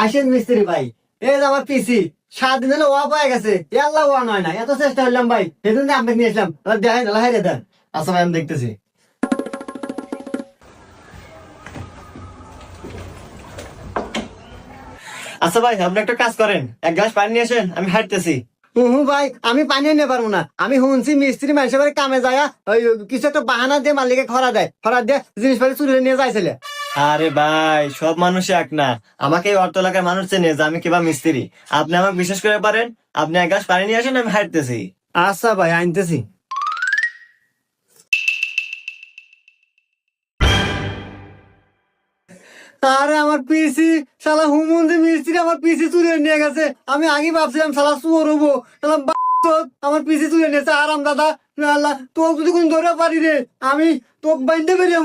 আসেন মিস্ত্রি ভাই, এই যে আমার পিসি 7 দিন হলো ওয়া পায়ে গেছে, আল্লাহ ওয়া নয় না, এত চেষ্টা করলাম ভাই, সেদিন আপনাকে নিয়ে আসলাম, দেখাই না হাইরে দেন। আচ্ছা ভাই, আমি দেখতেছি। আচ্ছা ভাই, আপনি একটা কাজ করেন, এক গ্লাস পানি নিয়ে আসেন, আমি হাঁটতেছি। হুম ভাই, আমি পানি নিতে পারবো না। আমি শুনছি মিস্ত্রি মানুষের বাড়ি কামে যায়, ওই কিছু একটা বাহানা দিয়ে মালিকে খরা দেয়, খরা দিয়ে জিনিসপাতি চুরি নিয়ে যাইছিলে। আরে ভাই, সব মানুষ এক না। আমাকে এই অর্থ এলাকার মানুষ চেনে যে আমি কিবা মিস্ত্রি। আপনি আমাকে বিশ্বাস করে পারেন, আপনি এক গ্লাস পানি নিয়ে আসেন, আমি হাঁটতেছি। আচ্ছা ভাই, আনতেছি। আরে আমার পিসি, শালা হুমন্দি মিস্ত্রি আমার পিসি চুরি নিয়ে গেছে। আমি আগে ভাবছিলাম শালা চোর হবো, শালা আমার পিসি চুরি নিয়েছে। আরাম দাদা, আল্লাহ তো যদি কোন ধরে পারি রে, আমি তো বাইন্দে বেরিয়ে